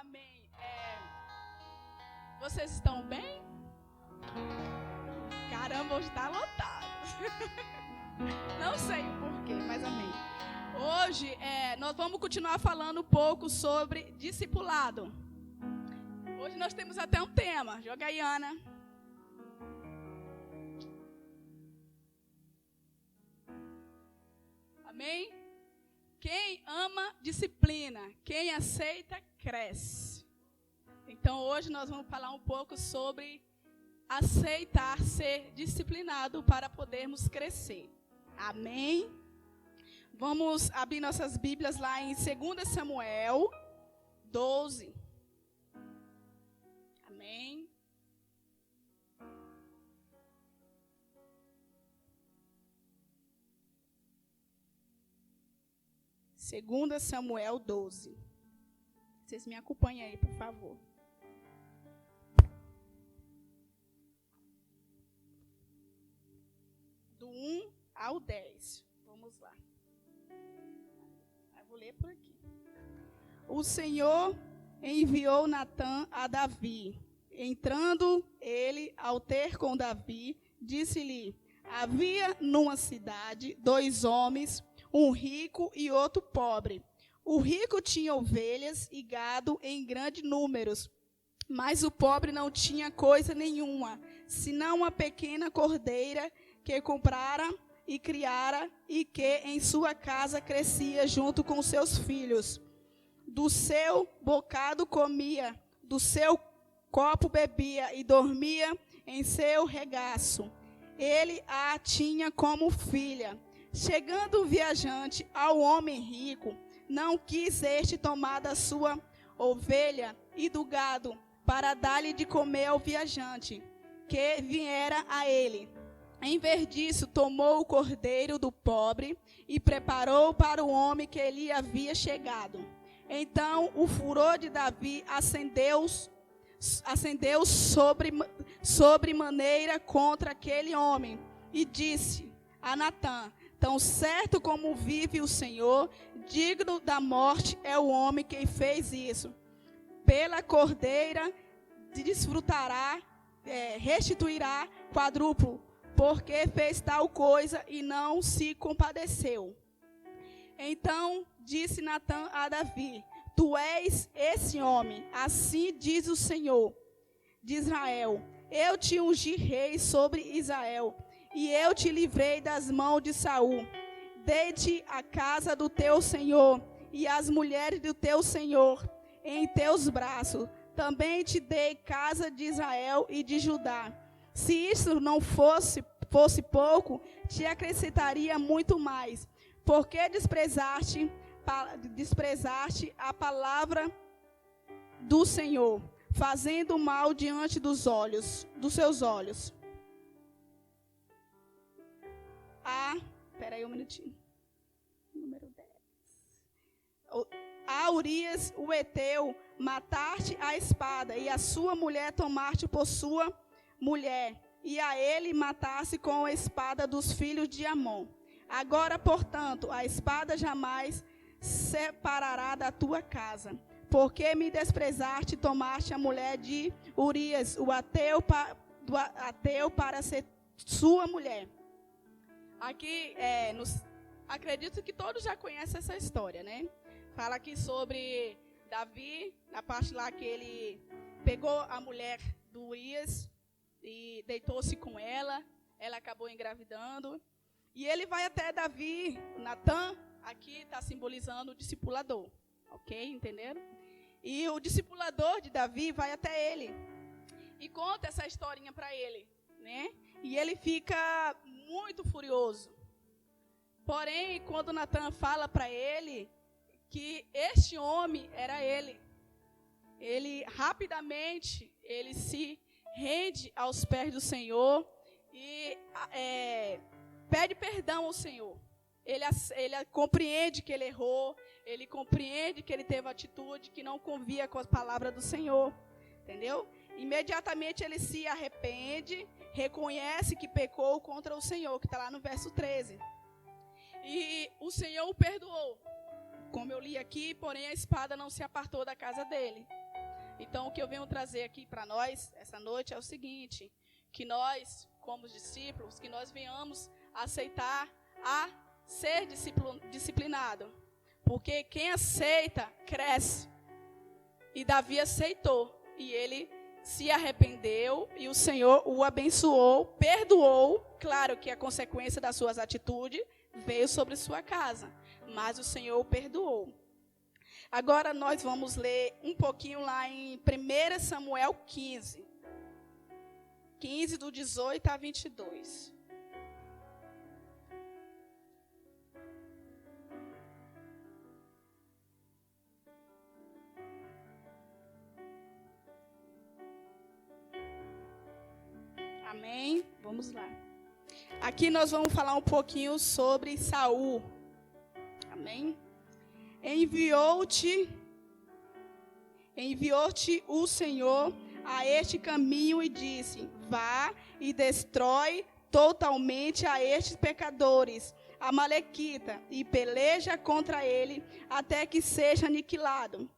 Amém. Vocês estão bem? Caramba, hoje está lotado. Não sei o porquê, mas amém. Hoje nós vamos continuar falando um pouco sobre discipulado. Hoje nós temos até um tema. Joga aí, Ana. Amém? Quem ama, disciplina. Quem aceita, cresce. Então, hoje nós vamos falar um pouco sobre aceitar ser disciplinado para podermos crescer. Amém? Vamos abrir nossas Bíblias lá em 2 Samuel 12. Amém? Segunda Samuel 12. Vocês me acompanhem aí, por favor. Do 1 ao 10. Vamos lá. Eu vou ler por aqui. O Senhor enviou Natã a Davi. Entrando ele ao ter com Davi, disse-lhe: havia numa cidade 2 homens, um rico e outro pobre. O rico tinha ovelhas e gado em grandes números, mas o pobre não tinha coisa nenhuma, senão uma pequena cordeira que comprara e criara e que em sua casa crescia junto com seus filhos. Do seu bocado comia, do seu copo bebia e dormia em seu regaço. Ele a tinha como filha. Chegando o viajante ao homem rico, não quis este tomar da sua ovelha e do gado para dar-lhe de comer ao viajante, que viera a ele. Em vez disso, tomou o cordeiro do pobre e preparou para o homem que lhe havia chegado. Então o furor de Davi acendeu sobre maneira contra aquele homem e disse a Natã: tão certo como vive o Senhor, digno da morte é o homem que fez isso. Pela cordeira desfrutará, restituirá quadruplo, porque fez tal coisa e não se compadeceu. Então disse Natã a Davi: tu és esse homem, assim diz o Senhor de Israel: eu te ungi rei sobre Israel, e eu te livrei das mãos de Saul. Dei-te a casa do teu senhor e as mulheres do teu senhor em teus braços. Também te dei casa de Israel e de Judá. Se isso não fosse pouco, te acrescentaria muito mais. Porque desprezaste a palavra do Senhor, fazendo mal diante dos seus olhos. Espera aí um minutinho. Número 10. A Urias, o heteu, mataste a espada, e a sua mulher tomaste por sua mulher, e a ele mataste com a espada dos filhos de Amon. Agora, portanto, a espada jamais separará da tua casa, porque me desprezaste e tomaste a mulher de Urias, o ateu para ser sua mulher. Aqui, acredito que todos já conhecem essa história, né? Fala aqui sobre Davi, na parte lá que ele pegou a mulher do Urias e deitou-se com ela, ela acabou engravidando. E ele vai até Davi, Natã, aqui está simbolizando o discipulador, ok? Entenderam? E o discipulador de Davi vai até ele e conta essa historinha para ele, né? E ele fica muito furioso. Porém, quando Natã fala para ele que este homem era ele rapidamente, ele se rende aos pés do Senhor e pede perdão ao Senhor. Ele compreende que ele errou, ele compreende que ele teve atitude que não convia com a palavra do Senhor, entendeu? Imediatamente ele se arrepende, reconhece que pecou contra o Senhor, que está lá no verso 13. E o Senhor o perdoou, como eu li aqui, porém a espada não se apartou da casa dele. Então, o que eu venho trazer aqui para nós, essa noite, é o seguinte, que nós, como discípulos, que nós venhamos a aceitar a ser disciplinado. Porque quem aceita, cresce. E Davi aceitou, e ele se arrependeu, e o Senhor o abençoou, perdoou. Claro que a consequência das suas atitudes veio sobre sua casa, mas o Senhor o perdoou. Agora nós vamos ler um pouquinho lá em 1 Samuel 15, do 18 a 22. Amém? Vamos lá. Aqui nós vamos falar um pouquinho sobre Saul. Amém? Enviou-te o Senhor a este caminho e disse: vá e destrói totalmente a estes pecadores, amalequita, e peleja contra ele até que seja aniquilado.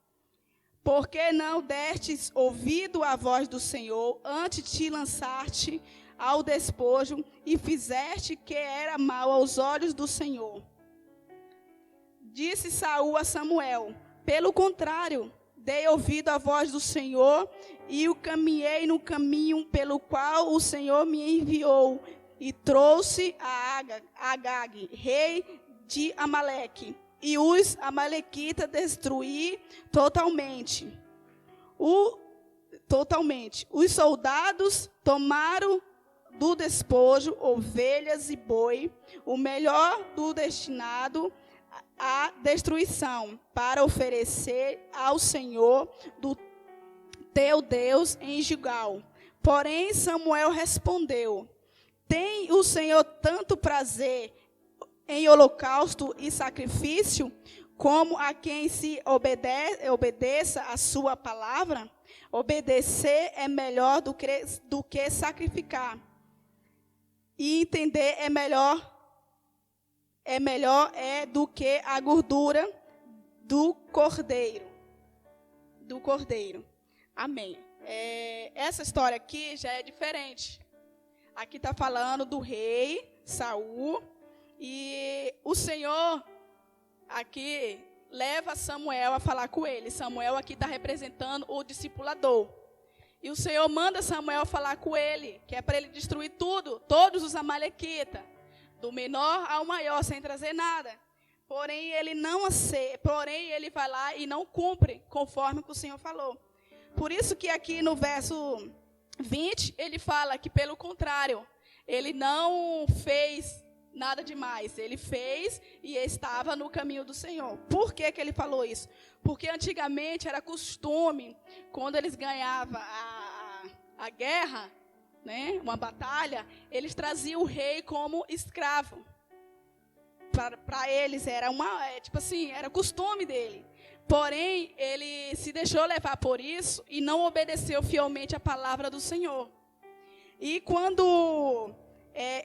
Porque não destes ouvido à voz do Senhor, antes te lançaste ao despojo e fizeste que era mal aos olhos do Senhor. Disse Saul a Samuel: pelo contrário, dei ouvido à voz do Senhor e o caminhei no caminho pelo qual o Senhor me enviou, e trouxe a Agag, rei de Amaleque, e os amalequitas destruí totalmente. Os soldados tomaram do despojo ovelhas e boi, o melhor do destinado à destruição, para oferecer ao Senhor do teu Deus em Gilgal. Porém Samuel respondeu: tem o Senhor tanto prazer em holocausto e sacrifício, como a quem se obedeça a sua palavra? Obedecer é melhor do que sacrificar, e entender é melhor do que a gordura do cordeiro. Amém. Essa história aqui já é diferente. Aqui está falando do rei Saul, e o Senhor aqui leva Samuel a falar com ele. Samuel aqui está representando o discipulador. E o Senhor manda Samuel falar com ele, que é para ele destruir todos os amalequitas, do menor ao maior, sem trazer nada. Porém, ele não aceita, porém, ele vai lá e não cumpre, conforme que o Senhor falou. Por isso que aqui no verso 20, ele fala que, pelo contrário, ele não fez nada demais. Ele fez e estava no caminho do Senhor. Por que ele falou isso? Porque antigamente era costume, quando eles ganhavam a guerra, né, uma batalha, eles traziam o rei como escravo. Para eles era era costume dele. Porém, ele se deixou levar por isso e não obedeceu fielmente a palavra do Senhor. E quando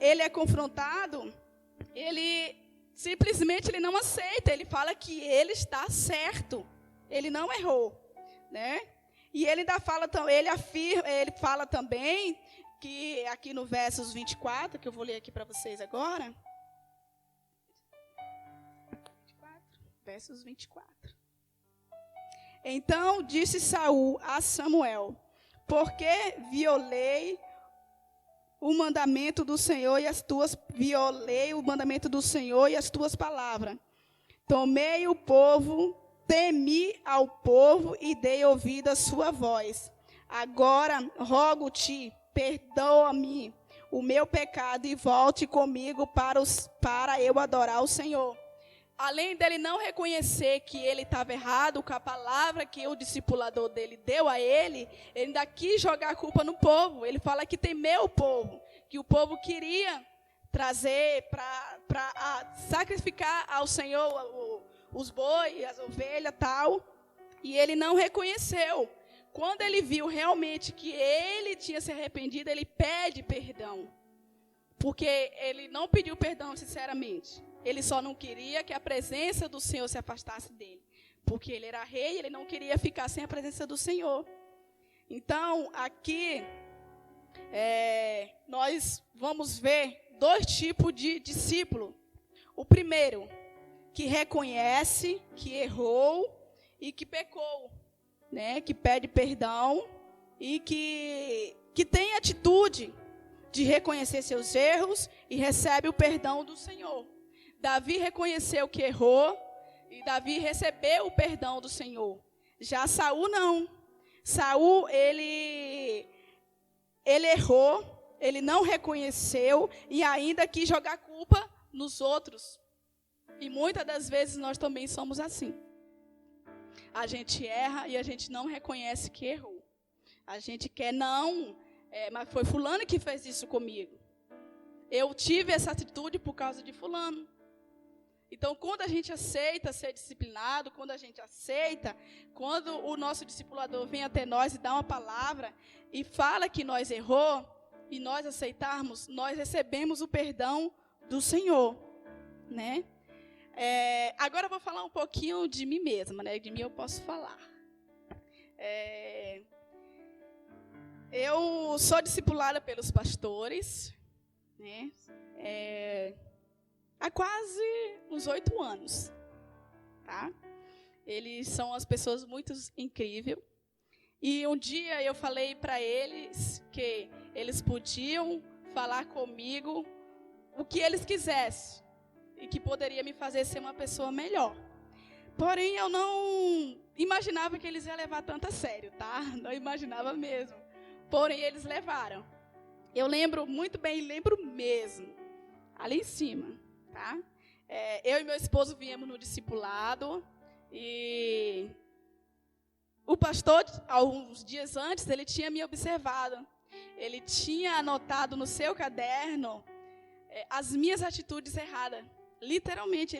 ele é confrontado, ele simplesmente não aceita. Ele fala que ele está certo, ele não errou, né? E ele ainda fala, ele fala também que aqui no versos 24, que eu vou ler aqui para vocês agora. Versos 24. Então disse Saul a Samuel: porque violei o mandamento do Senhor e as tuas palavras. Tomei o povo, temi ao povo e dei ouvido à sua voz. Agora rogo-te, perdoa-me o meu pecado e volte comigo para eu adorar o Senhor. Além dele não reconhecer que ele estava errado com a palavra que o discipulador dele deu a ele ainda quis jogar a culpa no povo. Ele fala que temeu o povo, que o povo queria trazer para sacrificar ao Senhor os bois, as ovelhas, tal. E ele não reconheceu. Quando ele viu realmente que ele tinha se arrependido, ele pede perdão. Porque ele não pediu perdão sinceramente. Ele só não queria que a presença do Senhor se afastasse dele. Porque ele era rei, ele não queria ficar sem a presença do Senhor. Então, aqui, nós vamos ver 2 tipos de discípulo. O primeiro, que reconhece que errou e que pecou, né? Que pede perdão e que tem atitude de reconhecer seus erros e recebe o perdão do Senhor. Davi reconheceu que errou e Davi recebeu o perdão do Senhor. Já Saul não. Saul, ele errou, ele não reconheceu e ainda quis jogar culpa nos outros. E muitas das vezes nós também somos assim. A gente erra e a gente não reconhece que errou. A gente quer mas foi fulano que fez isso comigo. Eu tive essa atitude por causa de fulano. Então, quando a gente aceita ser disciplinado, quando o nosso discipulador vem até nós e dá uma palavra e fala que nós errou, e nós aceitarmos, nós recebemos o perdão do Senhor, né? Agora eu vou falar um pouquinho de mim mesma, né? De mim eu posso falar. Eu sou discipulada pelos pastores, né? Há quase uns 8 anos, tá? Eles são as pessoas muito incríveis. E um dia eu falei para eles que eles podiam falar comigo o que eles quisessem e que poderia me fazer ser uma pessoa melhor. Porém, eu não imaginava que eles iam levar tanto a sério, tá? Não imaginava mesmo. Porém, eles levaram. Eu lembro muito bem, lembro mesmo, ali em cima, tá? Eu e meu esposo viemos no discipulado e o pastor, alguns dias antes, ele tinha me observado. Ele tinha anotado no seu caderno as minhas atitudes erradas. Literalmente,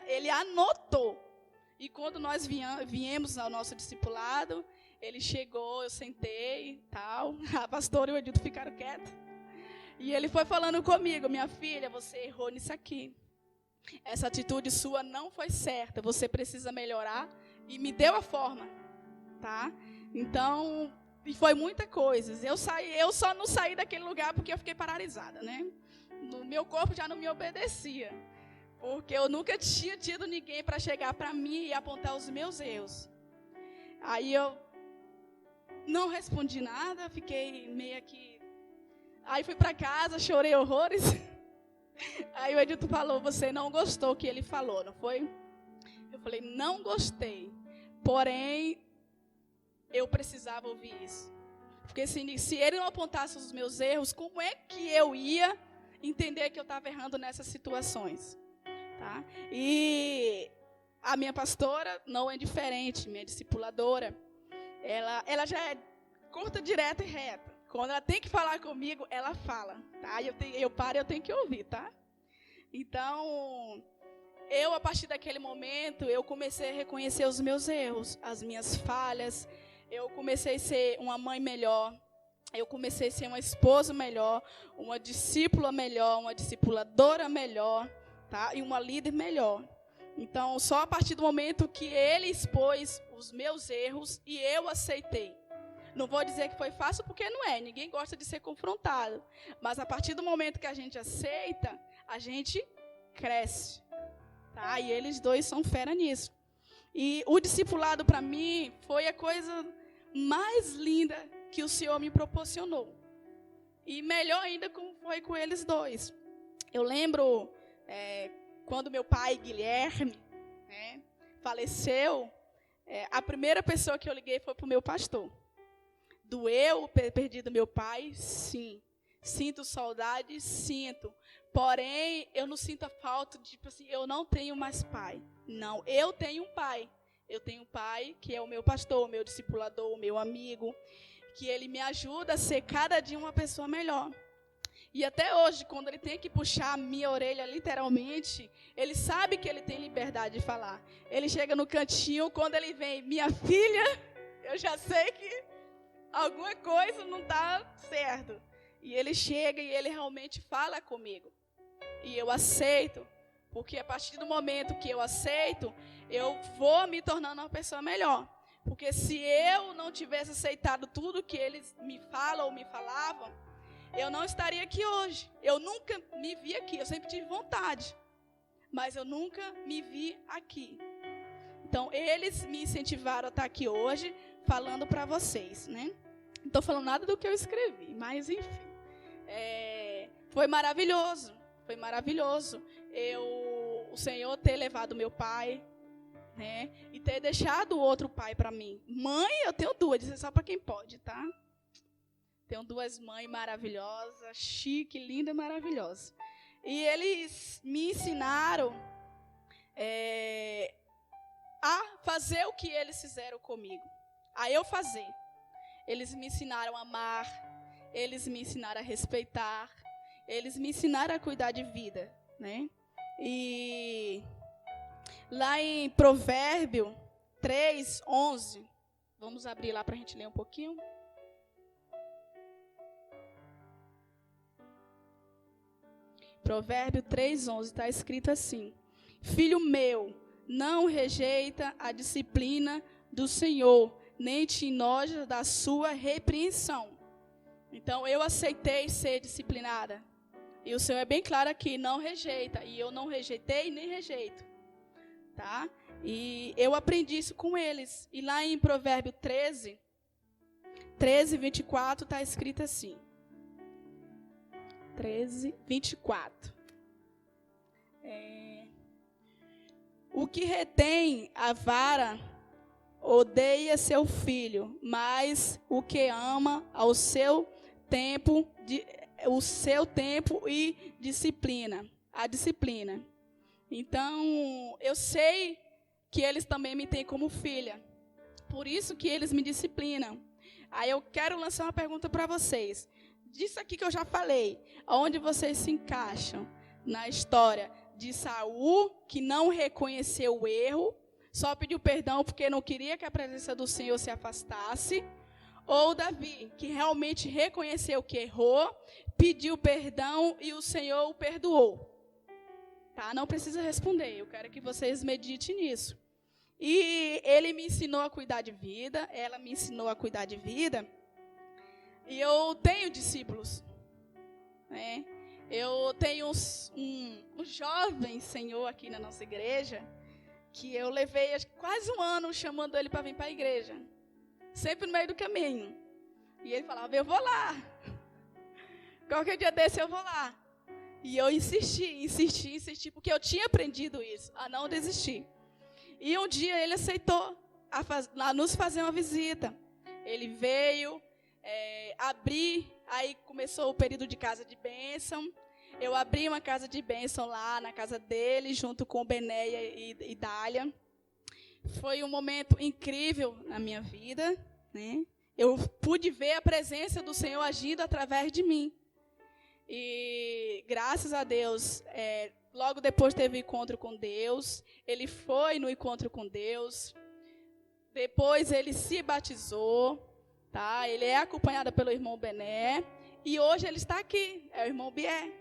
ele anotou. E quando nós viemos ao nosso discipulado, ele chegou, eu sentei e tal. A pastora e o Edito ficaram quietos. E ele foi falando comigo: minha filha, você errou nisso aqui. Essa atitude sua não foi certa. Você precisa melhorar. E me deu a forma. Tá? Então, e foi muita coisa. Eu só não saí daquele lugar porque eu fiquei paralisada, né? No meu corpo já não me obedecia. Porque eu nunca tinha tido ninguém para chegar para mim e apontar os meus erros. Aí eu não respondi nada, fiquei meio que... Aí fui para casa, chorei horrores. Aí o Edito falou: você não gostou que ele falou, não foi? Eu falei: não gostei. Porém, eu precisava ouvir isso. Porque se ele não apontasse os meus erros, como é que eu ia entender que eu estava errando nessas situações? Tá? E a minha pastora não é diferente, minha discipuladora. Ela já é curta, direta e reta. Quando ela tem que falar comigo, ela fala. Tá? Eu paro e eu tenho que ouvir. Tá? Então, a partir daquele momento, eu comecei a reconhecer os meus erros, as minhas falhas. Eu comecei a ser uma mãe melhor. Eu comecei a ser uma esposa melhor, uma discípula melhor, uma discipuladora melhor, tá? E uma líder melhor. Então, só a partir do momento que ele expôs os meus erros e eu aceitei. Não vou dizer que foi fácil, porque não é. Ninguém gosta de ser confrontado. Mas a partir do momento que a gente aceita, a gente cresce. Tá? E eles dois são fera nisso. E o discipulado, para mim, foi a coisa mais linda que o Senhor me proporcionou. E melhor ainda foi com eles dois. Eu lembro quando meu pai, Guilherme, faleceu, a primeira pessoa que eu liguei foi para o meu pastor. Doeu ter perdido meu pai? Sim. Sinto saudade? Sinto. Porém, eu não sinto a falta de, tipo assim, eu não tenho mais pai. Não, eu tenho um pai. Eu tenho um pai que é o meu pastor, o meu discipulador, o meu amigo, que ele me ajuda a ser cada dia uma pessoa melhor. E até hoje, quando ele tem que puxar a minha orelha, literalmente, ele sabe que ele tem liberdade de falar. Ele chega no cantinho, quando ele vem: minha filha, eu já sei que alguma coisa não está certo. E ele chega e ele realmente fala comigo. E eu aceito, porque a partir do momento que eu aceito, eu vou me tornando uma pessoa melhor. Porque se eu não tivesse aceitado tudo que eles me falam ou me falavam, eu não estaria aqui hoje. Eu nunca me vi aqui. Eu sempre tive vontade, mas eu nunca me vi aqui. Então, eles me incentivaram a estar aqui hoje, falando para vocês, né? Não estou falando nada do que eu escrevi, mas enfim. Foi maravilhoso. Foi maravilhoso. O Senhor ter levado meu pai, né? E ter deixado outro pai para mim. Mãe, eu tenho duas, isso é só para quem pode, tá? Tenho duas mães maravilhosas, chique, linda, maravilhosa. E eles me ensinaram a fazer o que eles fizeram comigo. A eu fazer. Eles me ensinaram a amar, eles me ensinaram a respeitar, eles me ensinaram a cuidar de vida, né? E lá em Provérbio 3:11, vamos abrir lá para a gente ler um pouquinho. Provérbio 3:11 está escrito assim: Filho meu, não rejeita a disciplina do Senhor, nem te enoja da sua repreensão. Então, eu aceitei ser disciplinada. E o Senhor é bem claro aqui, não rejeita. E eu não rejeitei nem rejeito. Tá? E eu aprendi isso com eles. E lá em Provérbio 13:24 está escrito assim. 13:24. O que retém a vara odeia seu filho, mas o que ama ao seu tempo e disciplina, a disciplina. Então, eu sei que eles também me têm como filha. Por isso que eles me disciplinam. Aí eu quero lançar uma pergunta para vocês. Disso aqui que eu já falei, onde vocês se encaixam na história de Saul, que não reconheceu o erro, só pediu perdão porque não queria que a presença do Senhor se afastasse, ou Davi, que realmente reconheceu que errou, pediu perdão e o Senhor o perdoou. Tá? Não precisa responder, eu quero que vocês meditem nisso. E ele me ensinou a cuidar de vida, ela me ensinou a cuidar de vida. E eu tenho discípulos, né? Eu tenho um jovem senhor aqui na nossa igreja, que eu levei quase um ano chamando ele para vir para a igreja. Sempre no meio do caminho. E ele falava, eu vou lá. Qualquer dia desse eu vou lá. E eu insisti, porque eu tinha aprendido isso, a não desistir. E um dia ele aceitou a nos fazer uma visita. Ele veio... aí começou o período de casa de bênção. Eu abri uma casa de bênção lá na casa dele, junto com Benéia e Dália. Foi um momento incrível na minha vida, né? Eu pude ver a presença do Senhor agindo através de mim. E graças a Deus, logo depois teve um encontro com Deus. Ele foi no encontro com Deus. Depois ele se batizou. Tá? Ele é acompanhado pelo irmão Bené. E hoje ele está aqui, é o irmão Bié.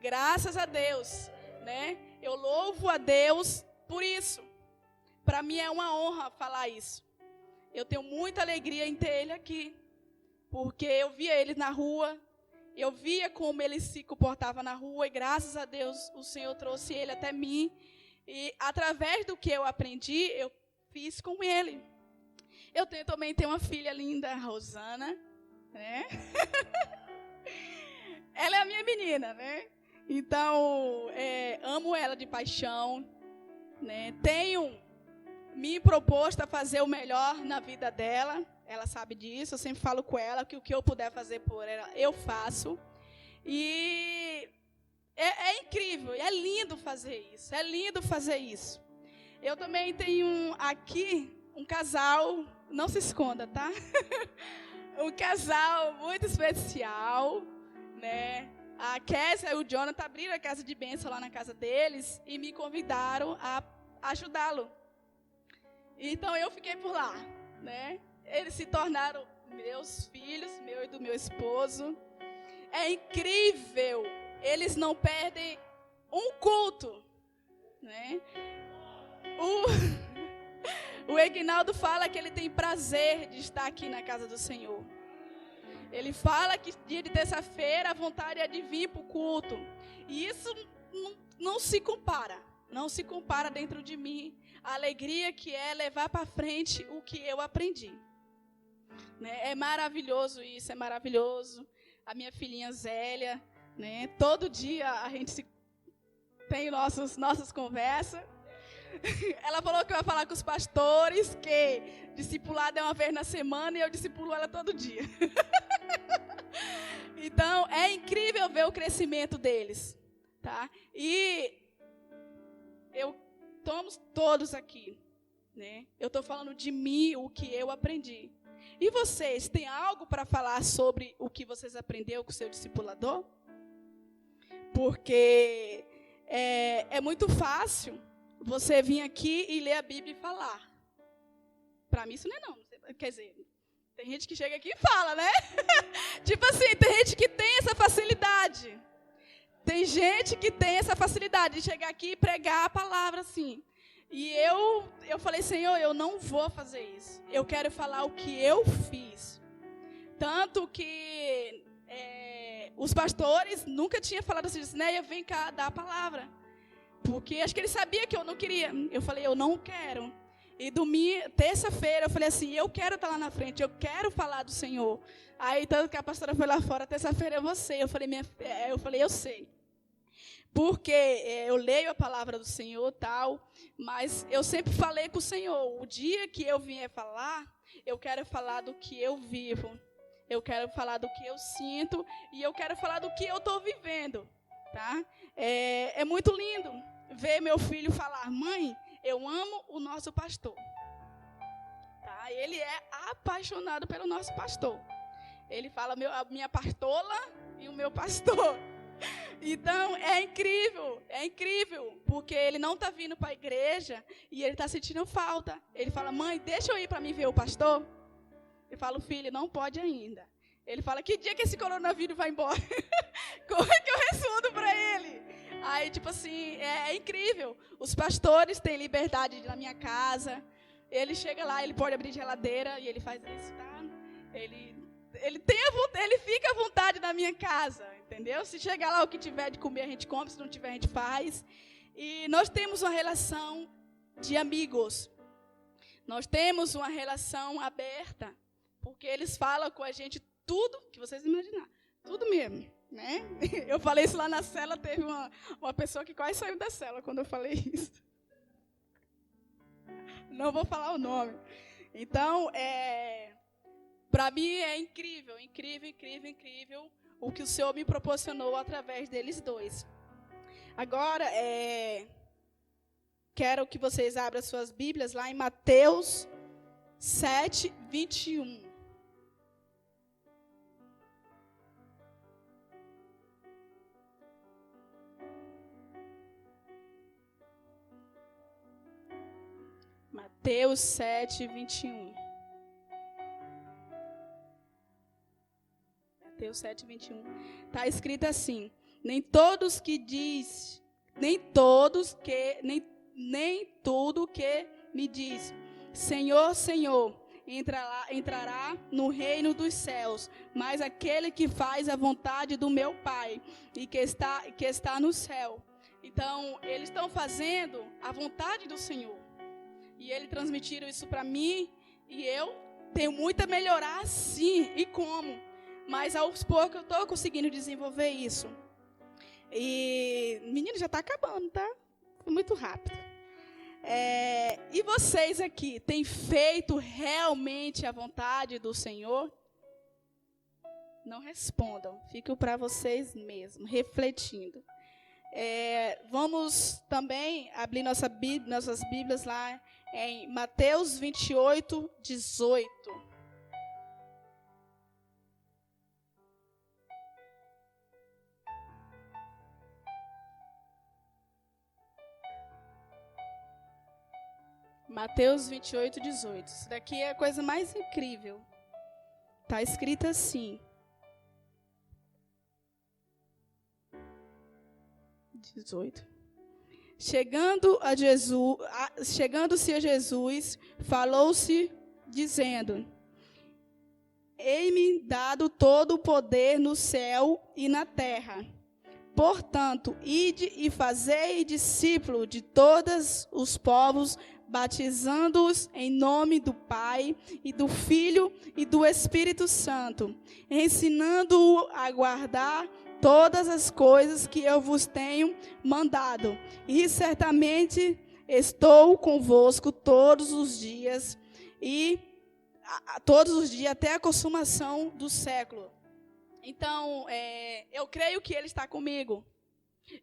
Graças a Deus, né? Eu louvo a Deus por isso. Para mim é uma honra falar isso. Eu tenho muita alegria em ter ele aqui. Porque eu via ele na rua. Eu via como ele se comportava na rua. E graças a Deus o Senhor trouxe ele até mim. E através do que eu aprendi, eu fiz com ele. Eu também tenho uma filha linda, a Rosana, né? Ela é a minha menina, né? Então, amo ela de paixão, né? Tenho me proposto a fazer o melhor na vida dela. Ela sabe disso, eu sempre falo com ela que o que eu puder fazer por ela, eu faço. E é incrível, é lindo fazer isso, é lindo fazer isso. Eu também tenho aqui um casal, não se esconda, tá? Um casal muito especial, né? A Kézia e o Jonathan abriram a casa de bênção lá na casa deles e me convidaram a ajudá-lo. Então eu fiquei por lá, né? Eles se tornaram meus filhos, meu e do meu esposo. É incrível, eles não perdem um culto, né? O Eguinaldo fala que ele tem prazer de estar aqui na casa do Senhor. Ele fala que dia de terça-feira a vontade é de vir para o culto. E isso não se compara. Não se compara dentro de mim a alegria que é levar para frente o que eu aprendi. Né? É maravilhoso isso, é maravilhoso. A minha filhinha Zélia, né? Todo dia a gente tem nossas conversas. Ela falou que vai falar com os pastores, que discipulado é uma vez na semana e eu discipulo ela todo dia. Então, é incrível ver o crescimento deles, tá? E estamos todos aqui, né? Eu estou falando de mim, o que eu aprendi. E vocês, têm algo para falar sobre o que vocês aprenderam com o seu discipulador? Porque é muito fácil você vir aqui e ler a Bíblia e falar. Para mim isso não é não. Quer dizer, tem gente que chega aqui e fala, né? Tipo assim, tem gente que tem essa facilidade. Tem gente que tem essa facilidade de chegar aqui e pregar a palavra assim. E eu falei, Senhor, eu não vou fazer isso. Eu quero falar o que eu fiz. Tanto que os pastores nunca tinham falado assim, Neia, vem cá, dá a palavra. Porque acho que ele sabia que eu não queria. Eu falei, eu não quero. E terça-feira, eu falei assim, eu quero estar lá na frente, eu quero falar do Senhor. Aí, tanto que a pastora foi lá fora, terça-feira é você. Eu falei, eu sei. Porque eu leio a palavra do Senhor, tal, mas eu sempre falei com o Senhor, o dia que eu vier falar, eu quero falar do que eu vivo. Eu quero falar do que eu sinto e eu quero falar do que eu estou vivendo, tá? É muito lindo ver meu filho falar, mãe, eu amo o nosso pastor. Tá? Ele é apaixonado pelo nosso pastor. Ele fala a minha pastola e o meu pastor. Então, é incrível, porque ele não está vindo para a igreja e ele está sentindo falta. Ele fala, mãe, deixa eu ir para mim ver o pastor. Eu falo, filho, não pode ainda. Ele fala, que dia que esse coronavírus vai embora? Como é que eu respondo para ele? Aí, tipo assim, é incrível. Os pastores têm liberdade na minha casa. Ele chega lá, ele pode abrir geladeira e ele faz isso, tá? Ele fica à vontade na minha casa, entendeu? Se chegar lá o que tiver de comer, a gente come. Se não tiver, a gente faz. E nós temos uma relação de amigos. Nós temos uma relação aberta. Porque eles falam com a gente tudo que vocês imaginar. Tudo mesmo, né? Eu falei isso lá na cela, teve uma pessoa que quase saiu da cela quando eu falei isso. Não vou falar o nome. Então, para mim é incrível o que o Senhor me proporcionou através deles dois. Agora, quero que vocês abram suas Bíblias lá em Mateus 7, 21. Mateus 7, 21. Mateus 7, 21. Está escrito assim: nem tudo que me diz, Senhor, Senhor, entrará no reino dos céus, mas aquele que faz a vontade do meu Pai e que está no céu. Então, eles estão fazendo a vontade do Senhor. E eles transmitiram isso para mim, e eu tenho muito a melhorar, sim, e como. Mas aos poucos eu estou conseguindo desenvolver isso. E, menino, já está acabando, tá? Foi muito rápido. E vocês aqui, têm feito realmente a vontade do Senhor? Não respondam, fico para vocês mesmos, refletindo. Vamos também abrir nossas Bíblias lá em Mateus 28, 18. Mateus 28, 18. Isso daqui é a coisa mais incrível. Está escrito assim. 18. Chegando-se a Jesus, falou-se, dizendo: Ei-me dado todo o poder no céu e na terra. Portanto, ide e fazei discípulo de todos os povos, batizando-os em nome do Pai, e do Filho e do Espírito Santo, ensinando-o a guardar todas as coisas que eu vos tenho mandado. E certamente estou convosco todos os dias, até a consumação do século. Então, eu creio que Ele está comigo.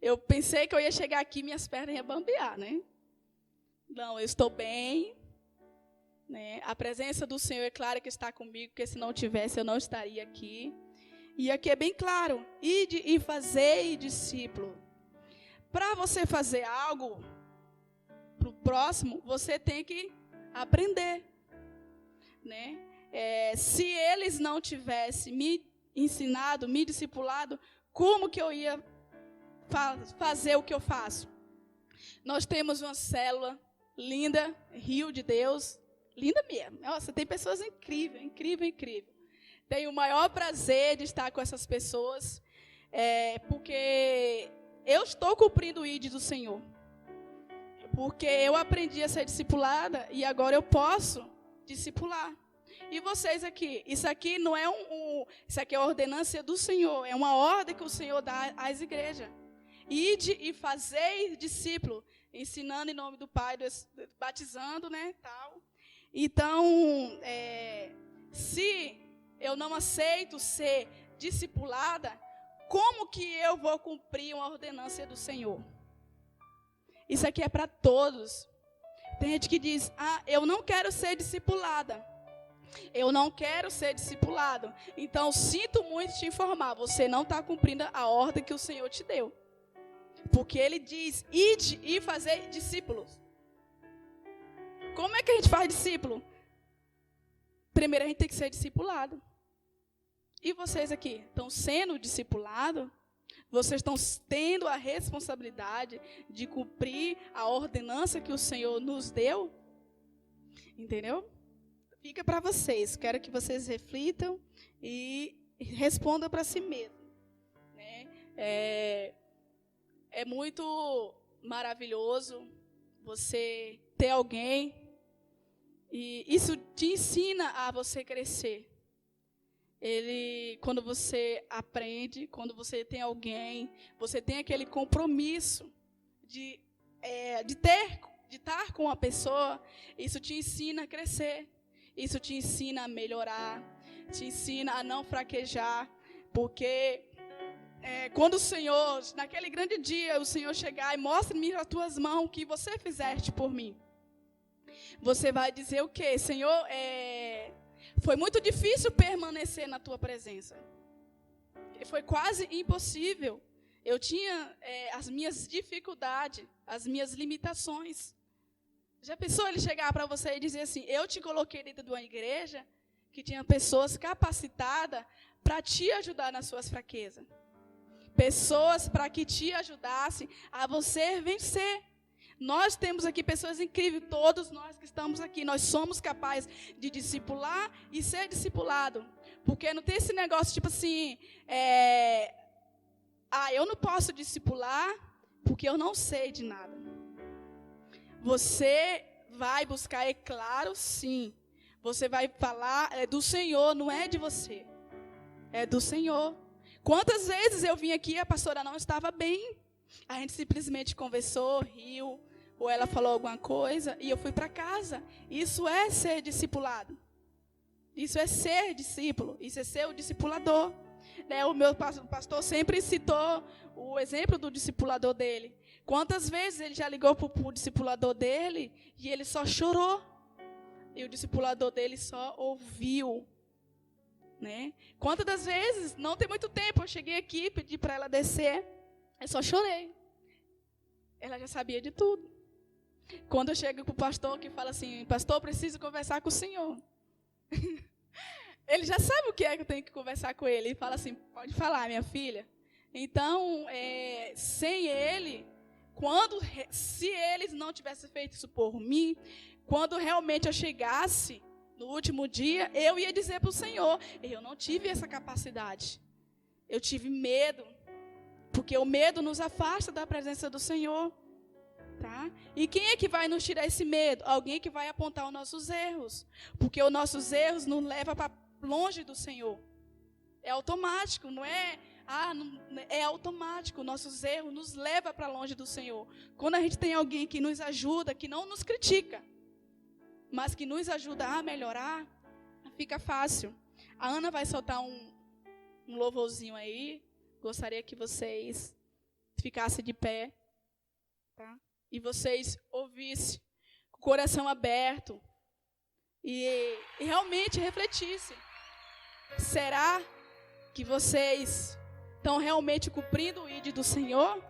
Eu pensei que eu ia chegar aqui e minhas pernas iam bambear, né? Não, eu estou bem, né? A presença do Senhor é clara que está comigo, porque se não tivesse eu não estaria aqui. E aqui é bem claro: ide e fazei discípulo. Para você fazer algo para o próximo, você tem que aprender, né? Se eles não tivessem me ensinado, me discipulado, como que eu ia fazer o que eu faço? Nós temos uma célula linda, Rio de Deus, linda mesmo. Nossa, tem pessoas incríveis, incrível. Tenho o maior prazer de estar com essas pessoas, porque eu estou cumprindo o ID do Senhor. Porque eu aprendi a ser discipulada e agora eu posso discipular. E vocês aqui, isso aqui não é isso aqui é a ordenança do Senhor, é uma ordem que o Senhor dá às igrejas. Ide e fazei discípulo, ensinando em nome do Pai, batizando, né, tal. Então, se eu não aceito ser discipulada, como que eu vou cumprir uma ordenança do Senhor? Isso aqui é para todos. Tem gente que diz: eu não quero ser discipulada. Eu não quero ser discipulado. Então, sinto muito te informar, você não está cumprindo a ordem que o Senhor te deu. Porque Ele diz: ide e fazei discípulos. Como é que a gente faz discípulo? Primeiro a gente tem que ser discipulado. E vocês aqui, estão sendo discipulados? Vocês estão tendo a responsabilidade de cumprir a ordenança que o Senhor nos deu? Entendeu? Fica para vocês. Quero que vocês reflitam e respondam para si mesmos. Né? É muito maravilhoso você ter alguém e isso te ensina a você crescer. Quando você aprende, quando você tem alguém, você tem aquele compromisso de estar com a pessoa, isso te ensina a crescer, isso te ensina a melhorar, te ensina a não fraquejar, porque quando o Senhor, naquele grande dia, o Senhor chegar e mostre-me as tuas mãos, o que você fizeste por mim, você vai dizer o quê? Senhor, foi muito difícil permanecer na tua presença. Foi quase impossível. Eu tinha as minhas dificuldades, as minhas limitações. Já pensou ele chegar para você e dizer assim: eu te coloquei dentro de uma igreja que tinha pessoas capacitadas para te ajudar nas suas fraquezas. Pessoas para que te ajudassem a você vencer. Nós temos aqui pessoas incríveis, todos nós que estamos aqui, nós somos capazes de discipular e ser discipulado. Porque não tem esse negócio tipo assim, eu não posso discipular porque eu não sei de nada. Você vai buscar, é claro, sim. Você vai falar, é do Senhor, não é de você. É do Senhor. Quantas vezes eu vim aqui e a pastora não estava bem? A gente simplesmente conversou, riu, ou ela falou alguma coisa e eu fui para casa. Isso é ser discipulado. Isso é ser discípulo. Isso é ser o discipulador. O meu pastor sempre citou o exemplo do discipulador dele. Quantas vezes ele já ligou para o discipulador dele e ele só chorou. E o discipulador dele só ouviu. Né? Quantas das vezes, não tem muito tempo, eu cheguei aqui, pedi para ela descer, eu só chorei. Ela já sabia de tudo. Quando eu chego para o pastor que fala assim: pastor, preciso conversar com o senhor. Ele já sabe o que é que eu tenho que conversar com ele. Ele fala assim: pode falar, minha filha. Então, sem ele, se eles não tivessem feito isso por mim, quando realmente eu chegasse no último dia, eu ia dizer para o Senhor, eu não tive essa capacidade. Eu tive medo, porque o medo nos afasta da presença do Senhor. Tá? E quem é que vai nos tirar esse medo? Alguém que vai apontar os nossos erros. Porque os nossos erros nos levam para longe do Senhor. É automático, não é? É automático. Nossos erros nos levam para longe do Senhor. Quando a gente tem alguém que nos ajuda, que não nos critica, mas que nos ajuda a melhorar, fica fácil. A Ana vai soltar um louvorzinho aí. Gostaria que vocês ficassem de pé. Tá? E vocês ouvissem com o coração aberto e realmente refletissem. Será que vocês estão realmente cumprindo o ID do Senhor?